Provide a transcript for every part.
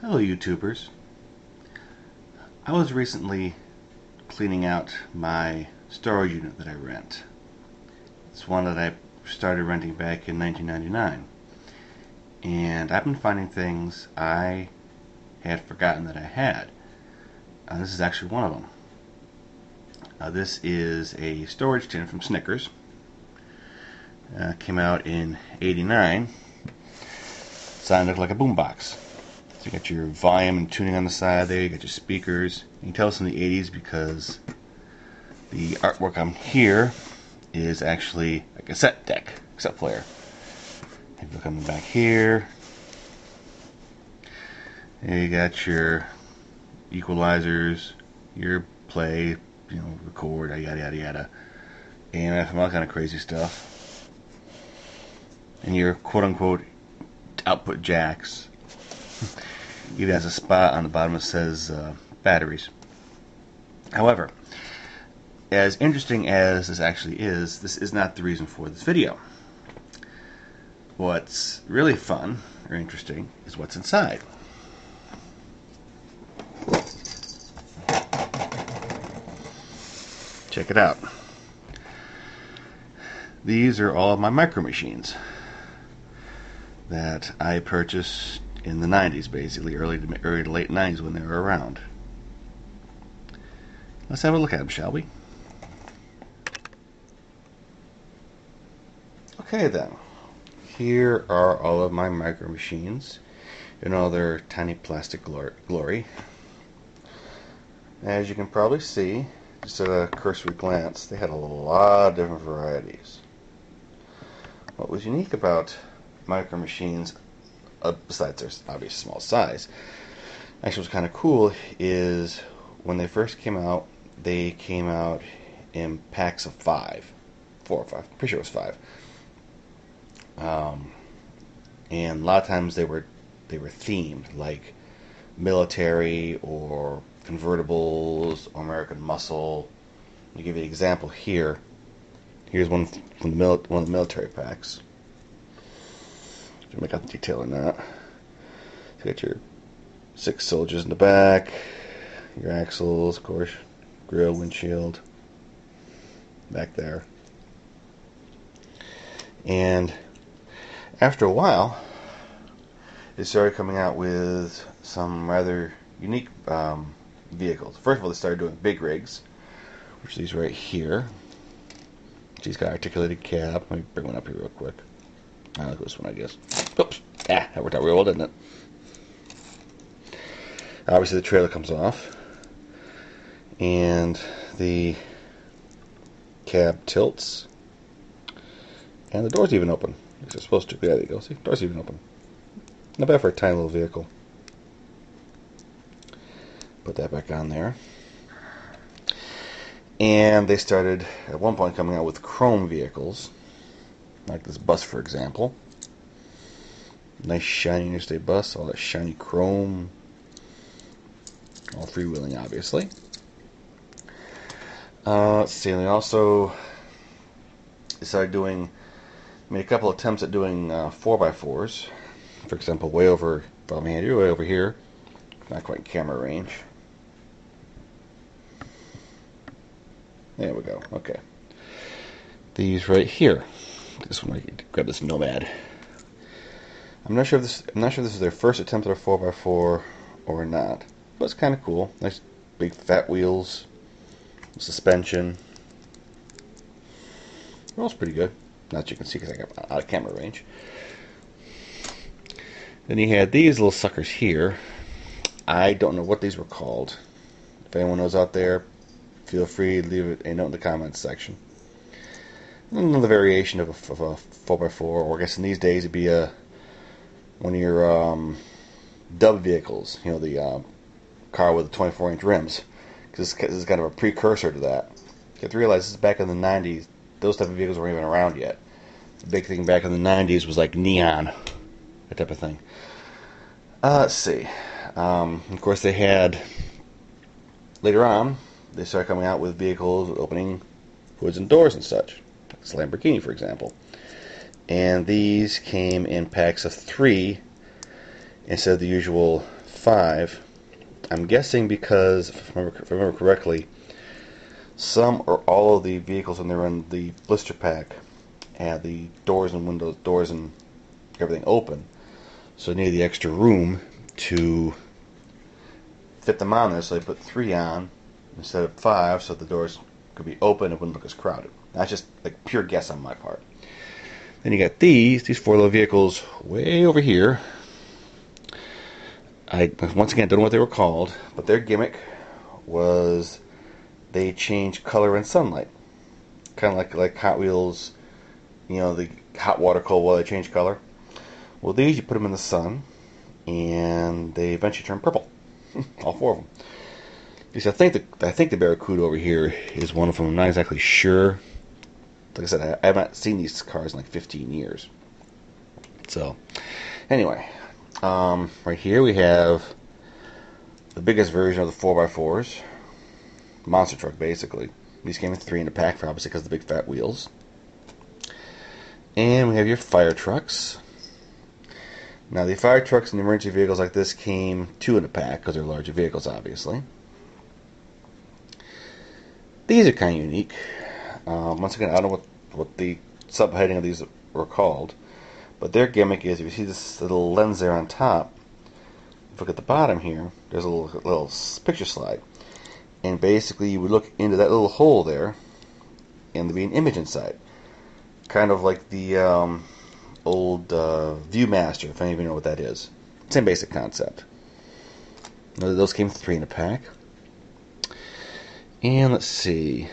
Hello YouTubers. I was recently cleaning out my storage unit that I rent. It's one that I started renting back in 1999. And I've been finding things I had forgotten that I had. This is actually one of them. This is a storage tin from Snickers. Came out in '89. Designed to look like a boombox. So you got your volume and tuning on the side there, you got your speakers. You can tell it's in the 80s because the artwork on here is actually a cassette player. If you look on the back here, you got your equalizers, your play, record, yada yada yada, AMF and all kind of crazy stuff, and your quote-unquote output jacks. It has a spot on the bottom that says batteries. However, as interesting as this actually is, this is not the reason for this video. What's really fun or interesting is what's inside. Check it out. These are all of my micro machines that I purchased in the 90s, basically early to late 90s when they were around. Let's have a look at them, shall we? Okay then, here are all of my micro machines in all their tiny plastic glory. As you can probably see, just at a cursory glance, they had a lot of different varieties. What was unique about micro machines, besides their obvious small size, actually what's kind of cool is when they first came out, they came out in packs of 4 or 5. Pretty sure it was 5. And a lot of times they were themed, like military or convertibles or American Muscle. I'll give you an example here. Here's one from one of the military packs. Make out the detail or not. You got your 6 soldiers in the back, your axles, of course, grill, windshield, back there. And after a while, they started coming out with some rather unique vehicles. First of all, they started doing big rigs, which are these right here. She's got articulated cab. Let me bring one up here real quick. I like this one, I guess. Oops. That worked out real well, didn't it? Obviously, the trailer comes off. And the cab tilts. And the door's even open. At least it's supposed to. Yeah, there you go. See? Door's even open. Not bad for a tiny little vehicle. Put that back on there. And they started, at one point, coming out with chrome vehicles. Like this bus, for example. Nice shiny interstate bus, all that shiny chrome. All freewheeling, obviously. Let's see, and they also made a couple attempts at doing 4x4s. For example, way over here. Not quite camera range. There we go, okay. These right here. This one, I can grab this Nomad. I'm not sure if this is their first attempt at a 4x4 or not, but it's kind of cool. Nice big fat wheels, suspension. It rolls pretty good. Not that you can see because I got out of camera range. Then you had these little suckers here. I don't know what these were called. If anyone knows out there, feel free to leave a note in the comments section. Another variation of a 4x4, or I guess in these days it'd be one of your dub vehicles, the car with the 24-inch rims, because this is kind of a precursor to that. You have to realize this is back in the 90s. Those type of vehicles weren't even around yet. The big thing back in the 90s was like neon, that type of thing. Let's see. Of course, they had, later on, they started coming out with vehicles with opening hoods and doors and such. This Lamborghini, for example. And these came in packs of 3 instead of the usual 5. I'm guessing because, if I remember correctly, some or all of the vehicles when they're in the blister pack had the doors and windows, doors and everything open. So they needed the extra room to fit them on there, so they put 3 on instead of 5, so the doors could be open and it wouldn't look as crowded. That's just like pure guess on my part. Then you got these 4 little vehicles way over here. I once again don't know what they were called, but their gimmick was they change color in sunlight, kind of like Hot Wheels, the hot water cold while they change color. Well, these you put them in the sun, and they eventually turn purple. All 4 of them. Because I think the Barracuda over here is one of them. I'm not exactly sure. Like I said, I haven't seen these cars in like 15 years. So, anyway, right here we have the biggest version of the 4x4s. Monster truck, basically. These came in 3 in the pack, for obviously because of the big fat wheels. And we have your fire trucks. Now, the fire trucks and the emergency vehicles like this came 2 in the pack because they're larger vehicles, obviously. These are kind of unique. Once again, I don't know what the subheading of these were called, but their gimmick is, if you see this little lens there on top, if you look at the bottom here, there's a little picture slide. And basically, you would look into that little hole there, and there'd be an image inside. Kind of like the old Viewmaster, if any of you know what that is. Same basic concept. Those came 3 in a pack. And let's see.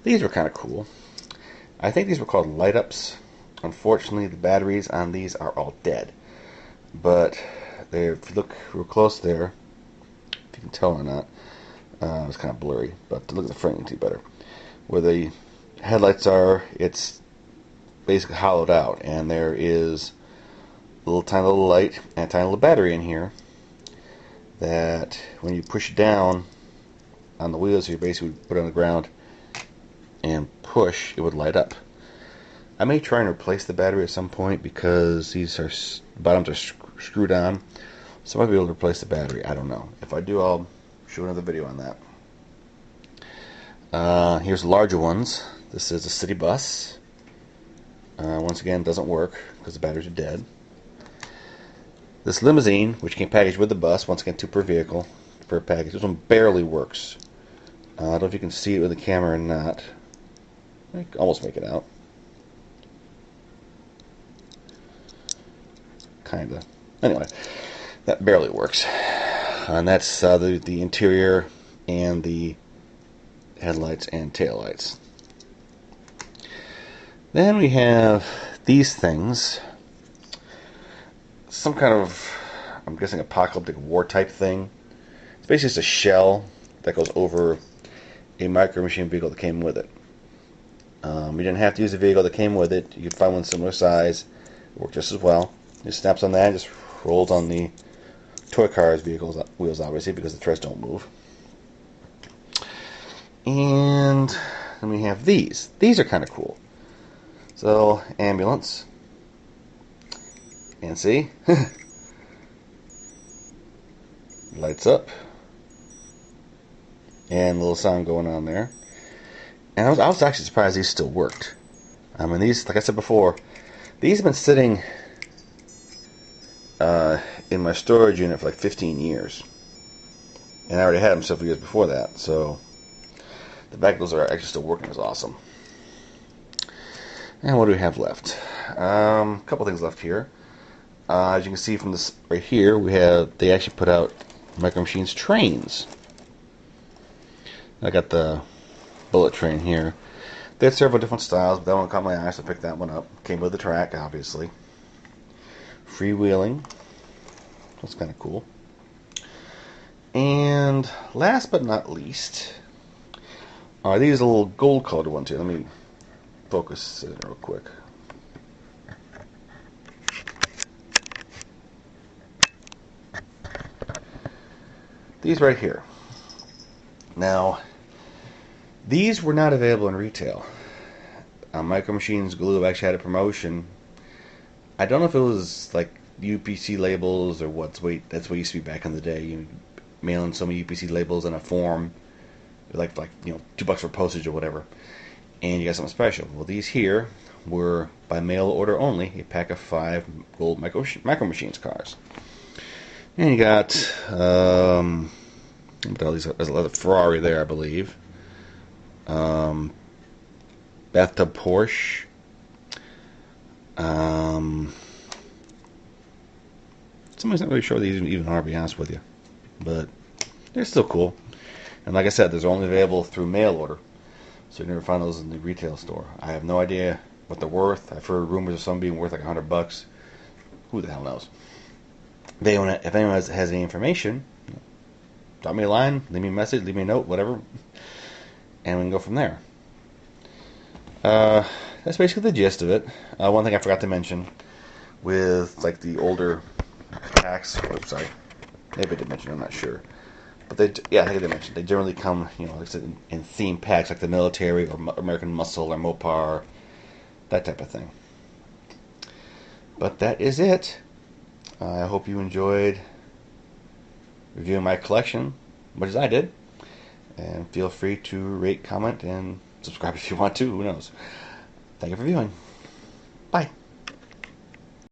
These were kind of cool. I think these were called light-ups. Unfortunately, the batteries on these are all dead. But if you look real close there, if you can tell or not, it's kind of blurry, but to look at the frame, you can see better. Where the headlights are, it's basically hollowed out, and there is a tiny little light and a tiny little battery in here that when you push down on the wheels, you basically put it on the ground and push, it would light up. I may try and replace the battery at some point because these bottoms are screwed on, so I might be able to replace the battery. I don't know. If I do, I'll show another video on that. Here's the larger ones. This is a city bus. Once again, doesn't work because the batteries are dead. This limousine, which came packaged with the bus, once again 2 per vehicle, per package. This one barely works. I don't know if you can see it with the camera or not. I can almost make it out. Kinda. Anyway, that barely works. And that's the interior and the headlights and taillights. Then we have these things. Some kind of, I'm guessing, apocalyptic war type thing. It's basically just a shell that goes over a micro machine vehicle that came with it. You didn't have to use a vehicle that came with it. You could find one similar size. It worked just as well. It snaps on that and just rolls on the toy cars wheels, obviously, because the threads don't move. And then we have these. These are kind of cool. So, ambulance. And see? Lights up. And a little sound going on there. And I was actually surprised these still worked. I mean, these, like I said before, these have been sitting in my storage unit for like 15 years. And I already had them several years before that. So, the fact those are actually still working is awesome. And what do we have left? A couple things left here. As you can see from this right here, they actually put out Micro Machines trains. I got the bullet train here. They had several different styles, but that one caught my eye, so I picked that one up. Came with the track, obviously. Freewheeling. That's kind of cool. And last but not least, are these little gold colored ones here. Let me focus it real quick. These right here. Now, these were not available in retail. Micro Machines Glue actually had a promotion. I don't know if it was like UPC labels or that's what used to be back in the day. You mail in so many UPC labels in a form, like $2 for postage or whatever, and you got something special. Well, these here were by mail order only, a pack of 5 gold micro machines cars, and you got there's a Ferrari there, I believe. Bathtub Porsche. Somebody's not really sure what these even are, to be honest with you. But they're still cool. And like I said, they're only available through mail order. So you never find those in the retail store. I have no idea what they're worth. I've heard rumors of some being worth like $100. Who the hell knows? If anyone has any information, drop me a line, leave me a message, leave me a note, whatever, and we can go from there. That's basically the gist of it. One thing I forgot to mention with like the older packs. Oops, sorry. Maybe I did mention. I'm not sure. But I think I mentioned they generally come, like I said, in theme packs like the military or American Muscle or Mopar, that type of thing. But that is it. I hope you enjoyed reviewing my collection, much as I did. And feel free to rate, comment, and subscribe if you want to. Who knows? Thank you for viewing. Bye.